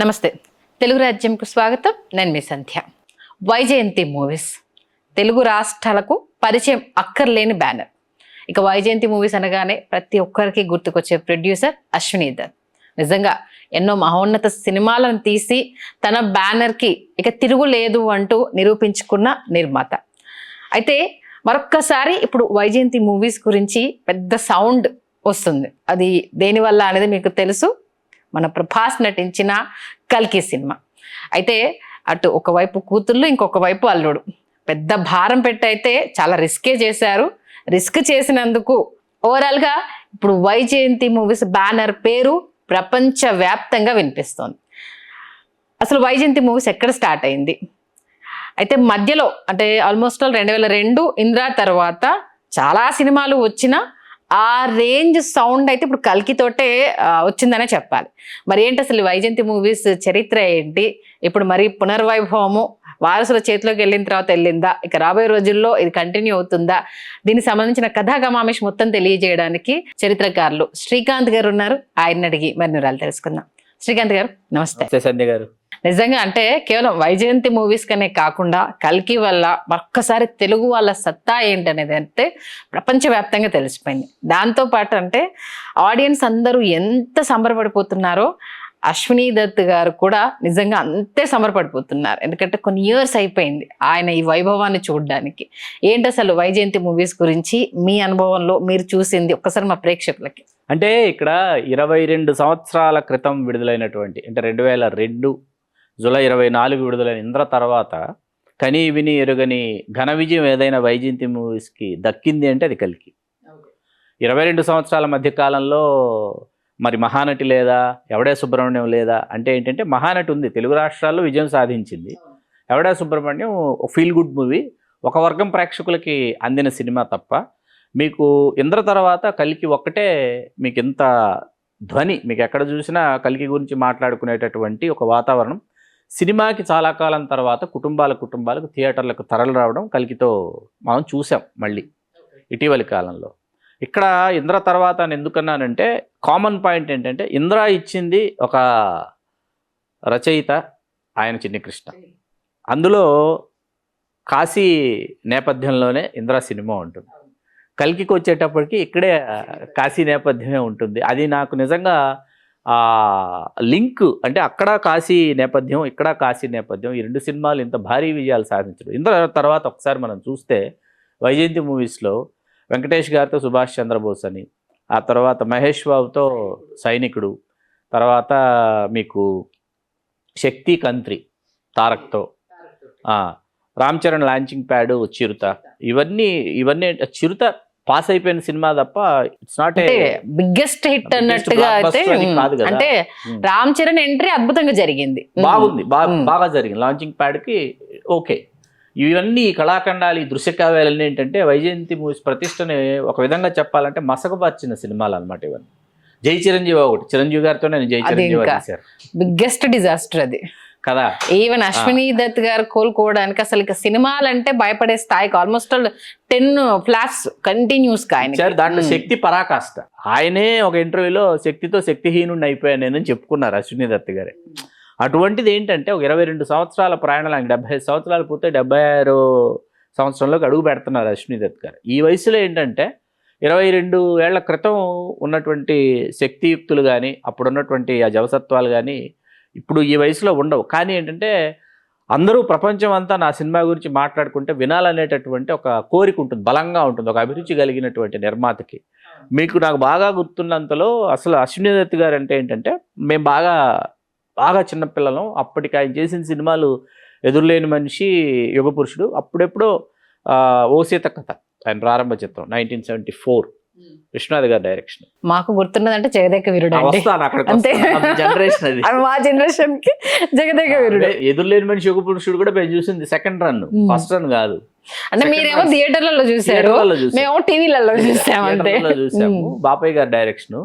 నమస్తే. తెలుగు రాజ్యంకు స్వాగతం. నేను మీ సంధ్య. వైజయంతి మూవీస్ తెలుగు రాష్ట్రాలకు పరిచయం అక్కర్లేని బ్యానర్. ఇక వైజయంతి మూవీస్ అనగానే ప్రతి ఒక్కరికి గుర్తుకొచ్చే ప్రొడ్యూసర్ అశ్వినీ దత్. నిజంగా ఎన్నో మహోన్నత సినిమాలను తీసి తన బ్యానర్కి ఇక తిరుగులేదు అంటూ నిరూపించుకున్న నిర్మాత. అయితే మరొక్కసారి ఇప్పుడు వైజయంతి మూవీస్ గురించి పెద్ద సౌండ్ వస్తుంది. అది దేనివల్ల అనేది మీకు తెలుసు. మన ప్రభాస్ నటించిన కల్కి సినిమా. అయితే అటు ఒకవైపు కూతుళ్ళు, ఇంకొక వైపు అల్లుడు. పెద్ద భారం పెట్టయితే చాలా రిస్కే చేశారు. రిస్క్ చేసినందుకు ఓవరాల్గా ఇప్పుడు వైజయంతి మూవీస్ బ్యానర్ పేరు ప్రపంచవ్యాప్తంగా వినిపిస్తోంది. అసలు వైజయంతి మూవీస్ ఎక్కడ స్టార్ట్ అయింది? అయితే మధ్యలో అంటే ఆల్మోస్ట్ 2002 ఇంద్రా తర్వాత చాలా సినిమాలు వచ్చినా ఆ రేంజ్ సౌండ్ అయితే ఇప్పుడు కల్కితోటే వచ్చిందనే చెప్పాలి. మరి ఏంటి అసలు వైజయంతి మూవీస్ చరిత్ర ఏంటి? ఇప్పుడు మరి పునర్వైభవము వారసుల చేతిలోకి వెళ్ళిన తర్వాత వెళ్ళిందా? ఇక రాబోయే రోజుల్లో ఇది కంటిన్యూ అవుతుందా? దీనికి సంబంధించిన కథాగమామిష్ మొత్తం తెలియజేయడానికి చరిత్రకారులు శ్రీకాంత్ గారు ఉన్నారు. ఆయన అడిగి మరి వివరాలు తెలుసుకుందాం. శ్రీకాంత్ గారు నమస్తే. సంధ్య గారు, నిజంగా అంటే కేవలం వైజయంతి మూవీస్ కనే కాకుండా కల్కి వల్ల ఒక్కసారి తెలుగు వాళ్ళ సత్తా ఏంటనేది అంటే ప్రపంచవ్యాప్తంగా తెలిసిపోయింది. దాంతోపాటు అంటే ఆడియన్స్ అందరూ ఎంత సంబరపడిపోతున్నారో అశ్వినీ దత్ గారు కూడా నిజంగా అంతే సంబరపడిపోతున్నారు. ఎందుకంటే కొన్ని ఇయర్స్ అయిపోయింది ఆయన ఈ వైభవాన్ని చూడడానికి. ఏంటి అసలు వైజయంతి మూవీస్ గురించి మీ అనుభవంలో మీరు చూసింది ఒక్కసారి మా ప్రేక్షకులకి. అంటే ఇక్కడ 22 సంవత్సరాల క్రితం విడుదలైనటువంటి అంటే 2002 జూలై 24 విడుదలైన ఇంద్ర తర్వాత కనీ విని ఎరుగని ఘన విజయం ఏదైనా వైజయంతి మూవీస్కి దక్కింది అంటే అది కల్కి. 22 సంవత్సరాల మధ్య కాలంలో మరి మహానటి లేదా, ఎవడే సుబ్రహ్మణ్యం లేదా అంటే ఏంటంటే మహానటి ఉంది, తెలుగు రాష్ట్రాల్లో విజయం సాధించింది. ఎవడే సుబ్రహ్మణ్యం ఫీల్ గుడ్ మూవీ, ఒక వర్గం ప్రేక్షకులకి అందిన సినిమా తప్ప మీకు ఇంద్ర తర్వాత కల్కి ఒక్కటే మీకు ఇంత ధ్వని, మీకు ఎక్కడ చూసినా కల్కి గురించి మాట్లాడుకునేటటువంటి ఒక వాతావరణం. సినిమాకి చాలా కాలం తర్వాత కుటుంబాలకు థియేటర్లకు తరలి రావడం కల్కితో మనం చూసాం మళ్ళీ ఇటీవలి కాలంలో. ఇక్కడ ఇంద్ర తర్వాత అని ఎందుకన్నానంటే కామన్ పాయింట్ ఏంటంటే ఇంద్ర ఇచ్చింది ఒక రచయిత, ఆయన చిన్నికృష్ణ. అందులో కాశీ నేపథ్యంలోనే ఇంద్ర సినిమా ఉంటుంది. కల్కికి వచ్చేటప్పటికి ఇక్కడే కాశీ నేపథ్యమే ఉంటుంది. అది నాకు నిజంగా లింక్ అంటే అక్కడ కాశీ నేపథ్యం, ఇక్కడ కాశీ నేపథ్యం, ఈ రెండు సినిమాలు ఇంత భారీ విజయాలు సాధించడం. ఇంద్ర తర్వాత ఒకసారి మనం చూస్తే వైజయంతి మూవీస్లో వెంకటేష్ గారితో సుభాష్ చంద్రబోస్ అని, ఆ తర్వాత మహేష్ బాబుతో సైనికుడు, తర్వాత మీకు శక్తి కంత్రి తారక్తో, రామ్ చరణ్ లాంచింగ్ ప్యాడ్ చిరుత, ఇవన్నీ చిరుత పాస్ అయిపోయిన సినిమా తప్ప ఇట్స్ నాట్ బిగ్గెస్ట్ హిట్ అన్నట్టుగా అయితే అంటే రామ్ చరణ్ ఎంట్రీ అద్భుతంగా జరిగింది, బాగుంది, బాగా జరిగింది లాంచింగ్ ప్యాడ్ కి. ఓకే, ఇవన్నీ కళాఖండాలు, ఈ దృశ్య కావ్యాలన్నీ ఏంటంటే వైజయంతి మూవీస్ ప్రతిష్టని ఒక విధంగా చెప్పాలంటే మసకపరిచిన సినిమాలు అనమాట ఇవన్నీ. జై చిరంజీవి ఒకటి, చిరంజీవి గారితో నేను జై చిరంజీవి చేశారు, బిగ్గెస్ట్ డిజాస్టర్ అది కదా. ఈవెన్ అశ్వినీ దత్ గారు కోలుకోవడానికి అసలు ఇక సినిమాలంటే భయపడే స్థాయికి ఆల్మోస్ట్ 10 ఫ్లాట్స్ కంటిన్యూస్ గా ఆయన. దాంట్లో శక్తి పరాకాష్ట. ఆయనే ఒక ఇంటర్వ్యూలో శక్తితో శక్తిహీనుడిని అయిపోయాను నేను చెప్పుకున్నారు అశ్వినీ దత్ గారే. అటువంటిది ఏంటంటే ఒక 22 సంవత్సరాల ప్రయాణాలు, 75 సంవత్సరాలు పూర్తి 76 సంవత్సరంలోకి అడుగు పెడుతున్నారు అశ్వినీ దత్ గారు. ఈ వయసులో ఏంటంటే 22 ఏళ్ల క్రితం ఉన్నటువంటి శక్తియుక్తులు కానీ, అప్పుడున్నటువంటి ఆ జవసత్వాలు కానీ ఇప్పుడు ఈ వయసులో ఉండవు. కానీ ఏంటంటే అందరూ ప్రపంచం అంతా నా సినిమా గురించి మాట్లాడుకుంటే వినాలనేటటువంటి ఒక కోరిక ఉంటుంది, బలంగా ఉంటుంది, ఒక అభిరుచి కలిగినటువంటి నిర్మాతకి. మీకు నాకు బాగా గుర్తున్నంతలో అసలు అశ్వినీ దత్ గారు అంటే ఏంటంటే మేము బాగా చిన్నపిల్లలం. అప్పటికి ఆయన చేసిన సినిమాలు ఎదురులేని మనిషి, యుగపురుషుడు, అప్పుడెప్పుడో ఓ సీత కథ ఆయన ప్రారంభ చిత్రం 1974, విశ్వనాథ్ గారి డైరెక్షన్. మాకు గుర్తున్నదంటే జగదేక వీరుడు, జనరేషన్ అది, మా జనరేషన్ కి జగదేక వీరుడు. ఎదురులేని మనిషి యుగపురుషుడు కూడా మేము చూసింది సెకండ్ రన్, ఫస్ట్ రన్ కాదు. అంటే మీరేమో థియేటర్లలో చూసారు, మేము టీవీలలో చూసాము. బాపయ్య గారి డైరెక్షన్.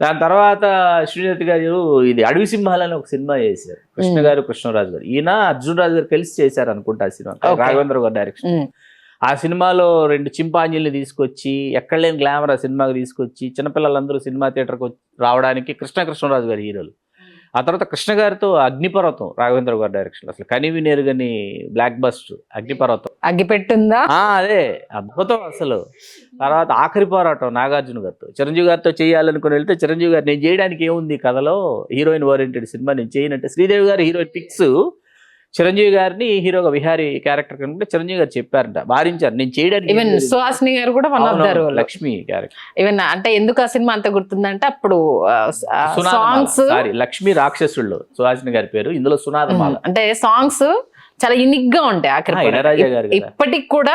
దాని తర్వాత శ్రీనిధి గారు ఇది అడవి సింహాలని ఒక సినిమా చేశారు, కృష్ణ గారు, కృష్ణరాజు గారు, ఈయన అర్జున్ రాజు గారు కలిసి చేశారు అనుకుంటా ఆ సినిమా, రాఘవేంద్ర గారు డైరెక్షన్. ఆ సినిమాలో 2 చింపాంజీల్ని తీసుకొచ్చి ఎక్కడ లేని గ్లామర్ ఆ సినిమాకి తీసుకొచ్చి చిన్నపిల్లలందరూ సినిమా థియేటర్కి రావడానికి కృష్ణరాజు గారి హీరోలు. ఆ తర్వాత కృష్ణ గారితో అగ్నిపర్వతం, రాఘవేంద్ర గారి డైరెక్షన్, అసలు కనివి నేరుగని బ్లాక్ బస్టర్ అగ్నిపర్వతం. అగ్గిపెట్టుందా? అదే అద్భుతం అసలు. తర్వాత ఆఖరి పోరాటం నాగార్జున గారితో, చిరంజీవి గారితో చేయాలనుకుని వెళ్తే చిరంజీవి గారు నేను చేయడానికి ఏముంది కథలో, హీరోయిన్ ఓరియంటెడ్ సినిమా నేను చేయనంటే శ్రీదేవి గారు హీరోయిన్ ఫిక్స్, చిరంజీవి గారిని హీరోగా విహారీ క్యారెక్టర్ కనుక చిరంజీవి గారు చెప్పారంట, వారించారు నేను చేయడానికి. ఈవెన్ సుహాసిని గారు కూడా one of the role. Lakshmi character. Even అంటే ఎందుకు ఆ సినిమా అంత గుర్తుందంటే అప్పుడు సాంగ్స్, సారీ లక్ష్మి రాక్షసుల్లో సుహాసిని గారి పేరు, ఇందులో సునాదమాల. అంటే సాంగ్స్ చాలా యూనిక్ గా ఉంటాయి. ఇళయరాజా గారు కదా. ఇప్పటికి కూడా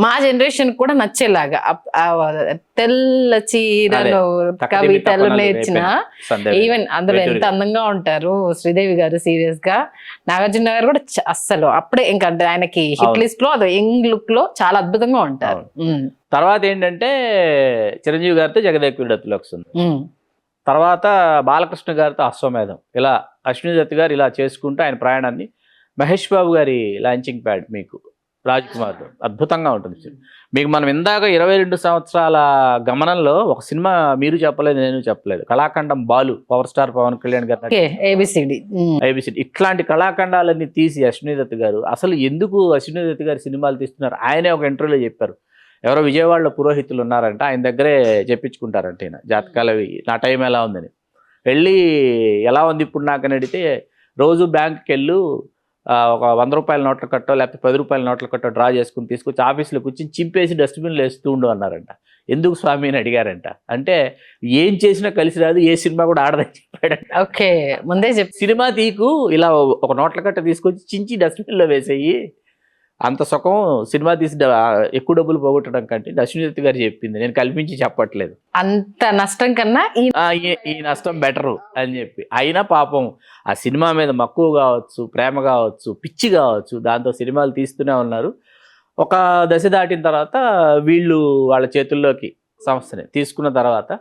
మా జనరేషన్ కూడా నచ్చేలాగా తెల్ల చీరలో కవితలు నేర్చిన, ఈవెన్ అందులో ఎంత అందంగా ఉంటారు శ్రీదేవి గారు సీరియస్ గా. నాగార్జున గారు కూడా అస్సలు అప్పుడే ఇంకా ఆయనకి హిట్ లిస్ట్ లో అది యంగ్ లుక్ లో చాలా అద్భుతంగా ఉంటారు. తర్వాత ఏంటంటే చిరంజీవి గారితో జగదేకుడిలో వస్తుంది. తర్వాత బాలకృష్ణ గారితో అశ్వమేధం, ఇలా అశ్విని దత్ గారు ఇలా చేసుకుంటూ ఆయన ప్రయాణాన్ని, మహేష్ బాబు గారి లాంచింగ్ ప్యాడ్ మీకు రాజ్ కుమార్, అద్భుతంగా ఉంటుంది మీకు. మనం ఇందాక 22 సంవత్సరాల గమనంలో ఒక సినిమా మీరు చెప్పలేదు, నేను చెప్పలేదు, కళాఖండం బాలు, పవర్ స్టార్ పవన్ కళ్యాణ్ గారు, ఏబిసిడి. ఇట్లాంటి కళాఖండాలన్నీ తీసి అశ్విని దత్ గారు, అసలు ఎందుకు అశ్విని దత్ గారి సినిమాలు తీస్తున్నారు, ఆయనే ఒక ఇంటర్వ్యూలో చెప్పారు. ఎవరో విజయవాడలో పురోహితులు ఉన్నారంట, ఆయన దగ్గరే చెప్పించుకుంటారంట ఈయన జాతకాలవి, నా టైం ఎలా ఉందని. వెళ్ళి ఎలా ఉంది ఇప్పుడు నాకని అడిగితే, రోజు బ్యాంక్కి వెళ్ళు, ఒక 100 రూపాయల నోట్ల కట్టో లేకపోతే 10 రూపాయల నోట్ల కట్టో డ్రా చేసుకుని తీసుకొచ్చి ఆఫీస్లో కూర్చొని చింపేసి డస్ట్బిన్లో వేస్తూ ఉండు అన్నారంట. ఎందుకు స్వామి అని అడిగారంట. అంటే ఏం చేసినా కలిసి రాదు, ఏ సినిమా కూడా ఆడదని చెప్పాడంట. ఓకే, ముందే చెప్పి సినిమా తీకు, ఇలా ఒక నోట్ల కట్ట తీసుకొచ్చి చించి డస్ట్బిన్లో వేసేయి, అంత సుఖం సినిమా తీసి ఎక్కువ డబ్బులు పోగొట్టడం కంటే. అశ్విని దత్ గారు చెప్పింది, నేను కల్పించి చెప్పట్లేదు, అంత నష్టం కన్నా ఈ నష్టం బెటరు అని చెప్పి. అయినా పాపం ఆ సినిమా మీద మక్కువ కావచ్చు, ప్రేమ కావచ్చు, పిచ్చి కావచ్చు, దాంతో సినిమాలు తీస్తూనే ఉన్నారు. ఒక దశ దాటిన తర్వాత వీళ్ళు వాళ్ళ చేతుల్లోకి సంస్థని తీసుకున్న తర్వాత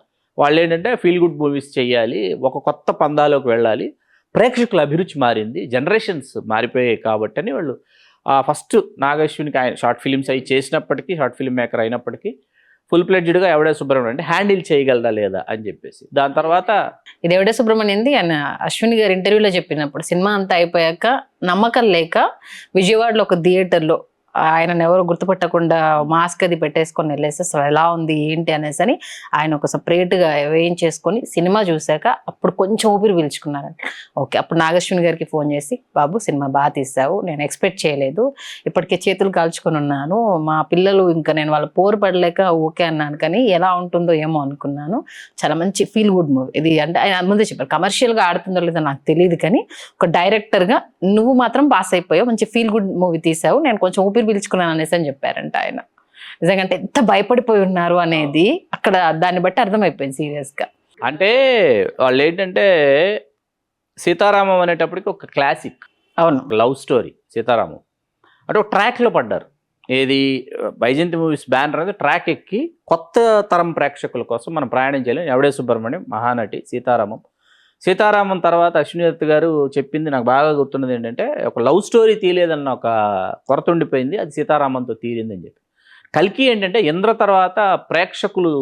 వాళ్ళు ఏంటంటే ఫీల్ గుడ్ మూవీస్ చేయాలి, ఒక కొత్త పందాలోకి వెళ్ళాలి, ప్రేక్షకుల అభిరుచి మారింది, జనరేషన్స్ మారిపోయాయి కాబట్టి అని వాళ్ళు ఫస్ట్ నాగశ్వినికి ఆయన షార్ట్ ఫిలిమ్స్ అవి చేసినప్పటికీ, షార్ట్ ఫిల్మ్ మేకర్ అయినప్పటికీ ఫుల్ ప్లెడ్జ్డ్గా ఎవడే సుబ్రహ్మణ్యం అంటే హ్యాండిల్ చేయగలదా లేదా అని చెప్పేసి. దాని తర్వాత ఇది ఎవడే సుబ్రహ్మణ్యంది ఆయన అశ్విని గారి ఇంటర్వ్యూలో చెప్పినప్పుడు, సినిమా అంతా అయిపోయాక నమ్మకం లేక విజయవాడలో ఒక థియేటర్లో ఆయనను ఎవరు గుర్తుపట్టకుండా మాస్క్ అది పెట్టేసుకొని వెళ్ళేసి అసలు ఎలా ఉంది ఏంటి అనేసి అని ఆయన ఒక సపరేట్గా వేయించేసుకొని సినిమా చూశాక అప్పుడు కొంచెం ఊపిరి పీల్చుకున్నారంట. ఓకే, అప్పుడు నాగశ్విని గారికి ఫోన్ చేసి, బాబు సినిమా బాగా తీసావు, నేను ఎక్స్పెక్ట్ చేయలేదు, ఇప్పటికే చేతులు కాల్చుకొని ఉన్నాను, మా పిల్లలు ఇంకా నేను వాళ్ళ పోరు పడలేక ఓకే అన్నాను, కానీ ఎలా ఉంటుందో ఏమో అనుకున్నాను, చాలా మంచి ఫీల్ గుడ్ మూవీ ఇది అంటే ఆయన ముందే చెప్పారు. కమర్షియల్గా ఆడుతుందో లేదో నాకు తెలియదు, కానీ ఒక డైరెక్టర్గా నువ్వు మాత్రం పాస్ అయిపోయావు, మంచి ఫీల్ గుడ్ మూవీ తీసావు, నేను కొంచెం ఊపిరి పీల్చుకున్నాను అనేసి అని చెప్పారంట ఆయన. నిజంగా అంటే ఎంత భయపడిపోయి ఉన్నారు అనేది అక్కడ దాన్ని బట్టి అర్థమైపోయింది సీరియస్ గా. అంటే వాళ్ళు ఏంటంటే సీతారామం అనేటప్పటికి ఒక క్లాసిక్, అవును, లవ్ స్టోరీ సీతారామం అంటే ఒక ట్రాక్లో పడ్డారు. ఏది వైజయంతి మూవీస్ బ్యానర్ అనేది ట్రాక్ ఎక్కి కొత్త తరం ప్రేక్షకుల కోసం మనం ప్రయాణం చేయలేం. ఎవడే సుబ్రహ్మణ్యం మహానటి, సీతారామం తర్వాత అశ్విని దత్ గారు చెప్పింది నాకు బాగా గుర్తున్నది ఏంటంటే, ఒక లవ్ స్టోరీ తీయలేదన్న ఒక కొరత ఉండిపోయింది, అది సీతారామంతో తీరిందని చెప్పి. కల్కి ఏంటంటే ఇంద్ర తర్వాత ప్రేక్షకులు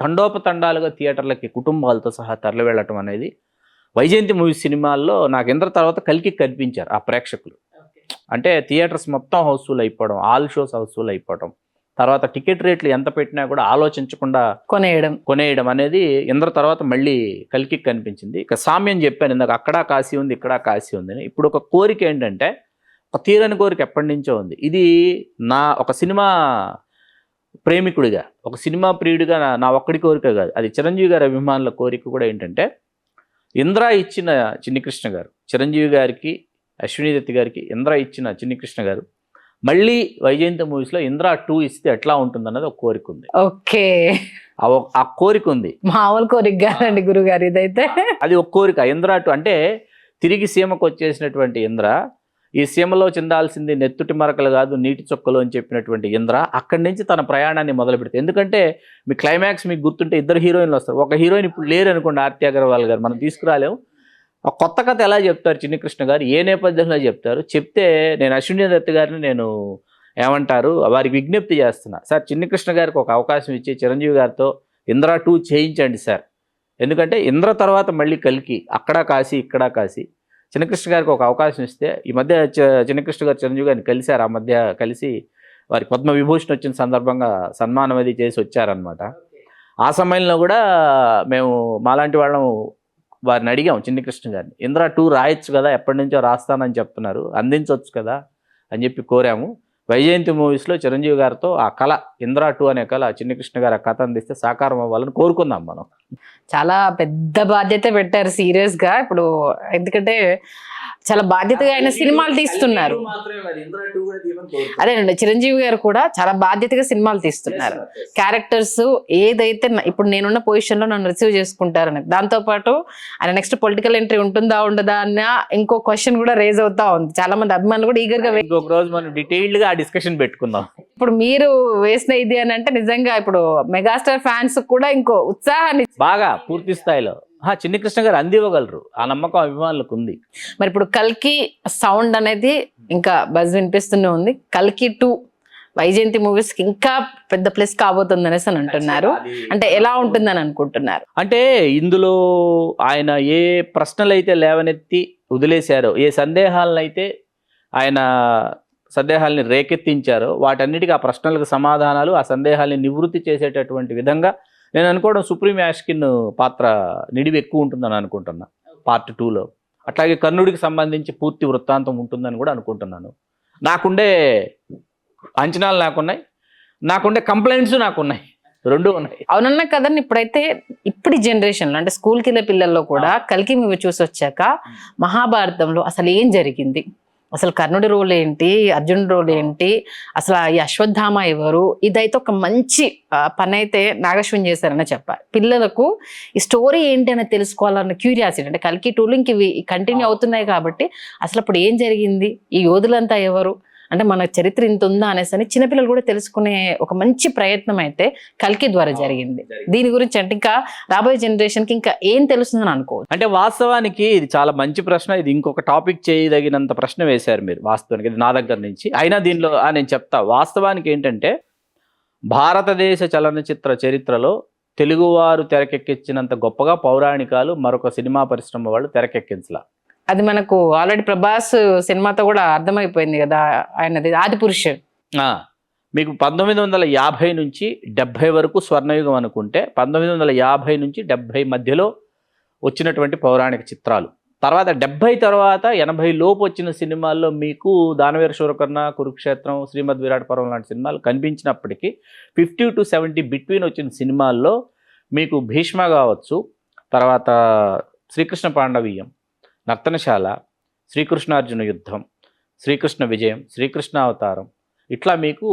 తండోపతండాలుగా థియేటర్లకి కుటుంబాలతో సహా తరలి వెళ్ళటం అనేది వైజయంతి మూవీ సినిమాల్లో నాకు ఇంద్ర తర్వాత కల్కి కనిపించారు ఆ ప్రేక్షకులు. అంటే థియేటర్స్ మొత్తం హౌస్ఫుల్ అయిపోవడం, ఆల్ షోస్ హౌస్ఫుల్ అయిపోవడం, తర్వాత టికెట్ రేట్లు ఎంత పెట్టినా కూడా ఆలోచించకుండా కొనేయడం అనేది ఇంద్ర తర్వాత మళ్ళీ కల్కి కనిపించింది. ఇక సామ్యం చెప్పాను ఇందాక, అక్కడ కాశీ ఉంది ఇక్కడ కాశీ ఉంది. ఇప్పుడు ఒక కోరిక ఏంటంటే, ఒక తీరని కోరిక ఎప్పటి నుంచో ఉంది. ఇది నా ఒక సినిమా ప్రేమికుడిగా, ఒక సినిమా ప్రియుడిగా నా ఒక్కడి కోరిక కాదు, అది చిరంజీవి గారి అభిమానుల కోరిక కూడా. ఏంటంటే ఇంద్ర ఇచ్చిన చిన్ని కృష్ణ గారు, చిరంజీవి గారికి అశ్విని దత్ గారికి ఇంద్ర ఇచ్చిన చిన్ని కృష్ణ గారు మళ్ళీ వైజయంతి మూవీస్లో ఇంద్ర 2 ఇస్తే ఎట్లా ఉంటుంది అన్నది ఒక కోరిక ఉంది. ఓకే, ఆ కోరిక ఉంది, మామూలు కోరిక కాదండి గురుగారు ఇదైతే. అది ఒక కోరిక. ఇంద్ర 2 అంటే తిరిగి సీమకు వచ్చేసినటువంటి ఇంద్ర, ఈ సీమలో చెందాల్సింది నెత్తుటి మరకలు కాదు నీటి చొక్కలు అని చెప్పినటువంటి ఇంద్ర అక్కడి నుంచి తన ప్రయాణాన్ని మొదలు పెడతాయి. ఎందుకంటే మీ క్లైమాక్స్ మీకు గుర్తుంటే 2 హీరోయిన్లు వస్తారు. ఒక హీరోయిన్ ఇప్పుడు లేరు అనుకోండి, ఆర్తి అగర్వాల్ గారు, మనం తీసుకురాలేము. ఒక కొత్త కథ ఎలా చెప్తారు చిన్ని కృష్ణ గారు, ఏ నేపథ్యంలో చెప్తారు, చెప్తే నేను అశ్విని దత్ గారిని నేను ఏమంటారు వారికి విజ్ఞప్తి చేస్తున్నా, సార్ చిన్ని కృష్ణ గారికి ఒక అవకాశం ఇచ్చి చిరంజీవి గారితో ఇంద్ర 2 చేయించండి సార్, ఎందుకంటే ఇంద్ర తర్వాత మళ్ళీ కల్కి, అక్కడ కాశీ ఇక్కడ కాశీ. చిన్నకృష్ణ గారికి ఒక అవకాశం ఇస్తే, ఈ మధ్య చిన్నకృష్ణ గారు చిరంజీవి గారిని కలిశారు. ఆ మధ్య కలిసి వారికి పద్మ విభూషణ్ వచ్చిన సందర్భంగా సన్మానం అది చేసి వచ్చారనమాట. ఆ సమయంలో కూడా మేము మాలాంటి వాళ్ళం వారిని అడిగాం చిన్నకృష్ణ గారిని, ఇంద్ర 2 రాయొచ్చు కదా, ఎప్పటి నుంచో రాస్తానని చెప్తున్నారు, అందించవచ్చు కదా అని చెప్పి కోరాము. వైజయంతి మూవీస్లో చిరంజీవి గారితో ఆ కళ, ఇంద్ర 2 అనే కళ, చిన్నకృష్ణ గారు ఆ కథ అందిస్తే సాకారం అవ్వాలని కోరుకుందాం మనం. చాలా పెద్ద బాధ్యత పెట్టారు సీరియస్ గా ఇప్పుడు, ఎందుకంటే చాలా బాధ్యతగా ఆయన సినిమాలు తీస్తున్నారు. అదేనండి, చిరంజీవి గారు కూడా చాలా బాధ్యతగా సినిమాలు తీస్తున్నారు. క్యారెక్టర్స్ ఏదైతే ఇప్పుడు నేనున్న పొజిషన్ లో నన్ను రిసీవ్ చేసుకుంటారని, దాంతో పాటు ఆయన నెక్స్ట్ పొలిటికల్ ఎంట్రీ ఉంటుందా ఉండదా అన్న ఇంకో క్వశ్చన్ కూడా రేజ్ అవుతా ఉంది. చాలా మంది అభిమానులు కూడా ఈగర్ గా ఇంకొక రోజు మనం డీటెయిల్డ్ గా ఆ డిస్కషన్ పెట్టుకుందాం. ఇప్పుడు మీరు వేసిన ఇది అని అంటే నిజంగా ఇప్పుడు మెగాస్టార్ ఫ్యాన్స్ కూడా ఇంకో ఉత్సాహాన్ని బాగా పూర్తి స్థాయిలో చిన్నకృష్ణ గారు అందివ్వగలరు, ఆ నమ్మకం అభిమానులకు ఉంది. మరి ఇప్పుడు కల్కి సౌండ్ అనేది ఇంకా బజ్ వినిపిస్తూనే ఉంది. కల్కి 2 వైజయంతి మూవీస్ కి ఇంకా పెద్ద ప్లస్ కాబోతుంది అనేసి అని అంటున్నారు. అంటే ఎలా ఉంటుందని అనుకుంటున్నారు? అంటే ఇందులో ఆయన ఏ ప్రశ్నలు అయితే లేవనెత్తి వదిలేశారో, ఏ సందేహాలను అయితే ఆయన సందేహాలని రేకెత్తించారో, వాటన్నిటికీ ఆ ప్రశ్నలకు సమాధానాలు, ఆ సందేహాలని నివృత్తి చేసేటటువంటి విధంగా నేను అనుకోవడం సుప్రీం యాష్కిన్ పాత్ర నిడివి ఎక్కువ ఉంటుందని అనుకుంటున్నా పార్ట్ 2లో. అట్లాగే కర్ణుడికి సంబంధించి పూర్తి వృత్తాంతం ఉంటుందని కూడా అనుకుంటున్నాను. నాకుండే అంచనాలు నాకుండే కంప్లైంట్స్ నాకున్నాయి, 2 ఉన్నాయి. అవునన్నా కదండి. ఇప్పుడైతే ఇప్పుడు జనరేషన్లో అంటే స్కూల్కి వెళ్ళే పిల్లల్లో కూడా కల్కి మూవీ చూసి వచ్చాక మహాభారతంలో అసలు ఏం జరిగింది, అసలు కర్ణుడి రోల్ ఏంటి, అర్జునుడి రోల్ ఏంటి, అసలు ఈ అశ్వత్థామ ఎవరు, ఇదైతే ఒక మంచి పని అయితే నాగశ్విన్ చేశారని చెప్పాలి. పిల్లలకు ఈ స్టోరీ ఏంటి అని తెలుసుకోవాలన్న క్యూరియాసిటీ, అంటే కల్కి 2లో ఇంక ఇవి కంటిన్యూ అవుతున్నాయి కాబట్టి అసలు అప్పుడు ఏం జరిగింది, ఈ యోధులంతా ఎవరు, అంటే మన చరిత్ర ఇంత ఉందా అనేసి అని చిన్నపిల్లలు కూడా తెలుసుకునే ఒక మంచి ప్రయత్నం అయితే కల్కి ద్వారా జరిగింది. దీని గురించి అంటే ఇంకా రాబోయే జనరేషన్ కి ఇంకా ఏం తెలుస్తుందని అనుకోవచ్చు. అంటే వాస్తవానికి ఇది చాలా మంచి ప్రశ్న. ఇది ఇంకొక టాపిక్ చేయదగినంత ప్రశ్న వేశారు మీరు. వాస్తవానికి ఇది నా దగ్గర నుంచి అయినా దీనిలో నేను చెప్తా. వాస్తవానికి ఏంటంటే భారతదేశ చలనచిత్ర చరిత్రలో తెలుగువారు తెరకెక్కించినంత గొప్పగా పౌరాణికాలు మరొక సినిమా పరిశ్రమ వాళ్ళు తెరకెక్కించలా. అది మనకు ఆల్రెడీ ప్రభాస్ సినిమాతో కూడా అర్థమైపోయింది కదా ఆయనది ఆదిపురుష్. మీకు 1950 నుంచి 70 వరకు స్వర్ణయుగం అనుకుంటే 1950 నుంచి 70 మధ్యలో వచ్చినటువంటి పౌరాణిక చిత్రాలు. తర్వాత 70 తర్వాత 80 లోపు వచ్చిన సినిమాల్లో మీకు దానవీర శూరకర్ణ, కురుక్షేత్రం, శ్రీమద్ విరాట్ పర్వం లాంటి సినిమాలు కనిపించినప్పటికీ 50 to 70 బిట్వీన్ వచ్చిన సినిమాల్లో మీకు భీష్మ కావచ్చు, తర్వాత శ్రీకృష్ణ పాండవీయం, నర్తనశాల, శ్రీకృష్ణార్జున యుద్ధం, శ్రీకృష్ణ విజయం, శ్రీకృష్ణ అవతారం, ఇట్లా మీకు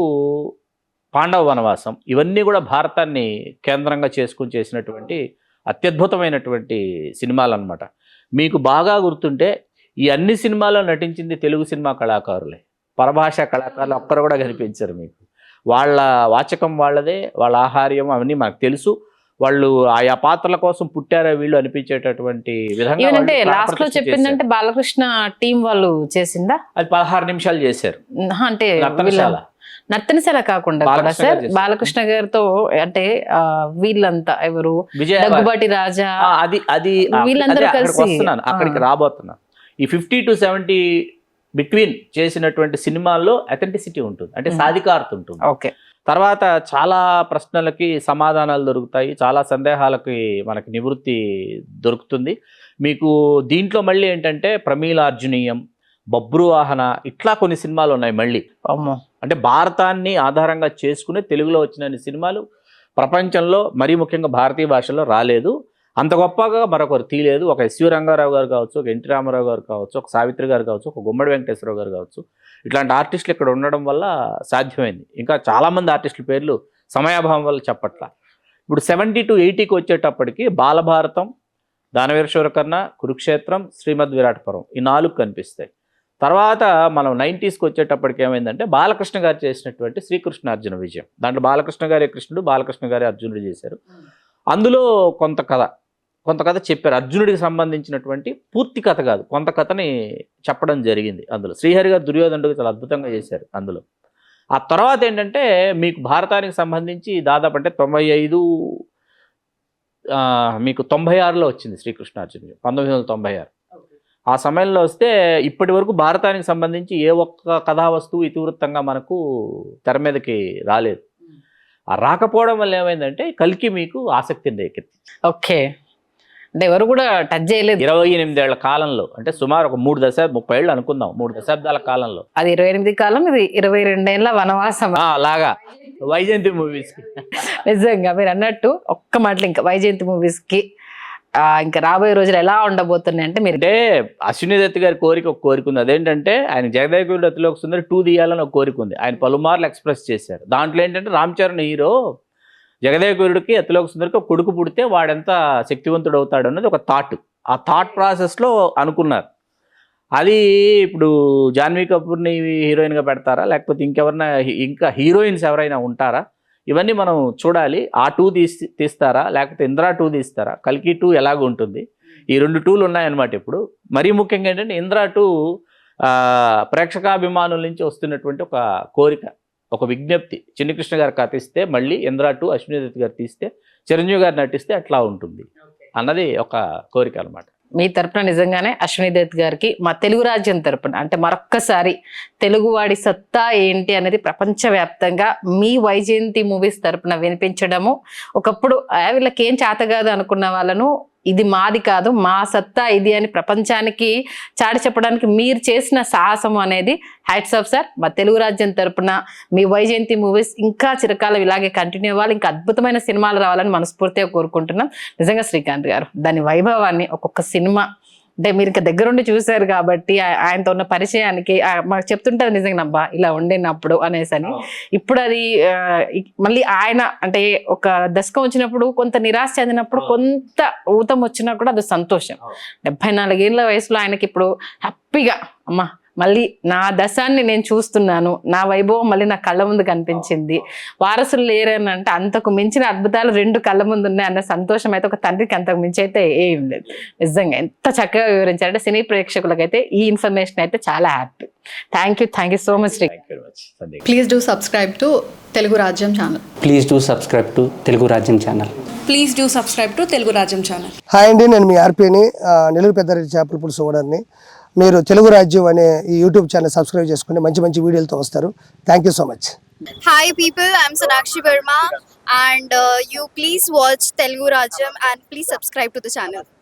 పాండవ వనవాసం, ఇవన్నీ కూడా భారతాన్ని కేంద్రంగా చేసుకుని చేసినటువంటి అత్యద్భుతమైనటువంటి సినిమాలు అన్నమాట. మీకు బాగా గుర్తుంటే ఈ అన్ని సినిమాల్లో నటించింది తెలుగు సినిమా కళాకారులే, పరభాషా కళాకారులు ఒక్కరు కూడా కనిపించారు మీకు. వాళ్ళ వాచకం వాళ్ళదే, వాళ్ళ ఆహార్యం అవన్నీ మనకు తెలుసు. వాళ్ళు ఆయా పాత్రల కోసం పుట్టారా వీళ్ళు అనిపించేటటువంటి విధంగా ఏమంటే లాస్ట్ లో చెప్పిందంటే బాలకృష్ణ టీం వాళ్ళు చేసిందా? అది 16 నిమిషాలు చేశారు. అంటే నర్తనశాల కాకుండా కూడా సార్ బాలకృష్ణ గారితో అంటే వీళ్ళంతా ఎవరు, దగ్గుబాటి రాజా, అది వీళ్ళందరూ కలిసి అక్కడికి రాబోతున్నారు. ఈ 50 to 70 బిట్వీన్ చేసినటువంటి సినిమాల్లో అథెంటిసిటీ ఉంటుంది, అంటే సాధికారత ఉంటుంది. ఓకే. తర్వాత చాలా ప్రశ్నలకి సమాధానాలు దొరుకుతాయి, చాలా సందేహాలకి మనకి నివృత్తి దొరుకుతుంది. మీకు దీంట్లో మళ్ళీ ఏంటంటే ప్రమీలార్జునీయం, బబ్రువాహన, ఇట్లా కొన్ని సినిమాలు ఉన్నాయి మళ్ళీ. అంటే భారతాన్ని ఆధారంగా చేసుకునే తెలుగులో వచ్చిన సినిమాలు ప్రపంచంలో మరీ ముఖ్యంగా భారతీయ భాషలో రాలేదు, అంత గొప్పగా మరొకరు తీయలేదు. ఒక ఎస్వి రంగారావు గారు కావచ్చు, ఒక ఎన్టీ రామారావు గారు కావచ్చు, ఒక సావిత్రి గారు కావచ్చు, ఒక గుమ్మడి వెంకటేశ్వరరావు గారు కావచ్చు, ఇట్లాంటి ఆర్టిస్టులు ఇక్కడ ఉండడం వల్ల సాధ్యమైంది. ఇంకా చాలామంది ఆర్టిస్టుల పేర్లు సమయాభావం వల్ల చెప్పట్ల. ఇప్పుడు 70 to 80కి వచ్చేటప్పటికి బాలభారతం, దానవీర శూరకర్ణ, కురుక్షేత్రం, శ్రీమద్ విరాట్ పర్వం, ఈ 4 కనిపిస్తాయి. తర్వాత మనం 90స్కి వచ్చేటప్పటికి ఏమైందంటే బాలకృష్ణ గారు చేసినటువంటి శ్రీకృష్ణార్జున విజయం, దాంట్లో బాలకృష్ణ గారే కృష్ణుడు, బాలకృష్ణ గారే అర్జునుడు చేశారు. అందులో కొంత కథ చెప్పారు. అర్జునుడికి సంబంధించినటువంటి పూర్తి కథ కాదు, కొంత కథని చెప్పడం జరిగింది. అందులో శ్రీహరి గారు దుర్యోధనుడికి చాలా అద్భుతంగా చేశారు అందులో. ఆ తర్వాత ఏంటంటే మీకు భారతానికి సంబంధించి దాదాపు అంటే 95 మీకు 96లో వచ్చింది శ్రీకృష్ణార్జున 1996. ఆ సమయంలో వస్తే ఇప్పటి వరకు భారతానికి సంబంధించి ఏ ఒక్క కథా వస్తువు ఇతివృత్తంగా మనకు తెర మీదకి రాలేదు. ఆ రాకపోవడం వల్ల ఏమైందంటే కల్కి మీకు ఆసక్తిని రేకెత్తి. ఓకే, అంటే ఎవరు కూడా టచ్ చేయలేదు. 28 ఏళ్ల కాలంలో, అంటే సుమారు ఒక 30 ఏళ్ళు అనుకుందాం, 3 దశాబ్దాల కాలంలో. అది 28 కాలం, ఇది 22 ఏళ్ల వనవాసం. అలాగా వైజయంతి మూవీస్ కి నిజంగా మీరు అన్నట్టు ఒక్క మాటలు ఇంకా వైజయంతి మూవీస్ కి ఇంకా రాబోయే రోజులు ఎలా ఉండబోతున్నాయి అంటే, మీరు అంటే అశ్విని దత్ గారి ఒక కోరిక ఉంది. అదేంటంటే ఆయన జగదేగుడు అతిలోక సుందరి 2 తీయాలని ఒక కోరిక ఉంది. ఆయన పలుమార్లు ఎక్స్ప్రెస్ చేశారు. దాంట్లో ఏంటంటే రామ్ చరణ్ హీరో, జగదేగుడికి అతిలోక సుందరికి ఒక కొడుకు పుడితే వాడెంత శక్తివంతుడు అవుతాడు అన్నది ఒక థాట్. ఆ థాట్ ప్రాసెస్లో అనుకున్నారు. అది ఇప్పుడు జాన్వీ కపూర్ని హీరోయిన్గా పెడతారా, లేకపోతే ఇంకెవరైనా ఇంకా హీరోయిన్స్ ఎవరైనా ఉంటారా, ఇవన్నీ మనం చూడాలి. ఆ 2 తీస్తారా, లేకపోతే ఇంద్రా 2 తీస్తారా, కల్కి 2 ఎలాగ ఉంటుంది, ఈ 2 2లు ఉన్నాయన్నమాట. ఇప్పుడు మరీ ముఖ్యంగా ఏంటంటే ఇంద్రా 2 ప్రేక్షకాభిమానుల నుంచి వస్తున్నటువంటి ఒక కోరిక, ఒక విజ్ఞప్తి. చిన్ని కృష్ణ గారు కథిస్తే మళ్ళీ ఇంద్రా 2 అశ్విని దత్ గారు తీస్తే, చిరంజీవి గారు నటిస్తే ఎట్లా ఉంటుంది అన్నది ఒక కోరిక అనమాట. మీ తరపున నిజంగానే అశ్విని దత్ గారికి మా తెలుగు రాజ్యం తరపున, అంటే మరొక్కసారి తెలుగువాడి సత్తా ఏంటి అనేది ప్రపంచవ్యాప్తంగా మీ వైజయంతి మూవీస్ తరపున వినిపించడము, ఒకప్పుడు వీళ్ళకి ఏం చేత కాదు అనుకున్న వాళ్ళను ఇది మాది కాదు, మా సత్తా ఇది అని ప్రపంచానికి చాటి చెప్పడానికి మీరు చేసిన సాహసం అనేది హ్యాట్స్ ఆఫ్ సార్. మా తెలుగు రాజ్యం తరపున మీ వైజయంతి మూవీస్ ఇంకా చిరకాలం ఇలాగే కంటిన్యూ అవ్వాలి, ఇంకా అద్భుతమైన సినిమాలు రావాలని మనస్ఫూర్తిగా కోరుకుంటున్నాం. నిజంగా శ్రీకాంత్ గారు, దాని వైభవాన్ని ఒక్కొక్క సినిమా అంటే మీరు ఇంకా దగ్గరుండి చూశారు కాబట్టి ఆయనతో ఉన్న పరిచయానికి మాకు చెప్తుంటారు నిజంగా నబ్బా ఇలా ఉండినప్పుడు అనేసని. ఇప్పుడు అది మళ్ళీ ఆయన అంటే ఒక దశకం వచ్చినప్పుడు కొంత నిరాశ చెందినప్పుడు, కొంత ఊతం వచ్చినా కూడా అది సంతోషం. 74 ఏళ్ళ వయసులో ఆయనకి ఇప్పుడు హ్యాపీగా అమ్మా మళ్ళీ నా దశాన్ని నేను చూస్తున్నాను, నా వైభవం మళ్ళీ నా కళ్ళ ముందు కనిపించింది, వారసులు లేరని అంటే అంతకు మించిన అద్భుతాలు 2 కళ్ళ ముందు ఉన్నాయి అన్న సంతోషం అయితే ఒక తండ్రికి అంతకు మించి అయితే ఏం లేదు. నిజంగా ఎంత చక్కగా వివరించారంటే సినీ ప్రేక్షకులకైతే ఈ ఇన్ఫర్మేషన్ అయితే చాలా happy. Thank you so much. Please do subscribe to Telugu Rajyam channel. Please do subscribe to Telugu Rajyam channel. Please do subscribe to Telugu Rajyam channel. Hi అండి, నేను మీ ఆర్పీని, నెల్లూరు పెద్దారెడ్డి చేపల పులుసు ఓనర్ని. మీరు తెలుగు రాజ్యం అనే ఈ యూట్యూబ్ ఛానల్ సబ్స్క్రైబ్ చేసుకుని మంచి వీడియోలతో వస్తారు. Thank you so much. Hi people, I'm Sonakshi Verma and you please watch Telugu Rajyam and please subscribe to the channel.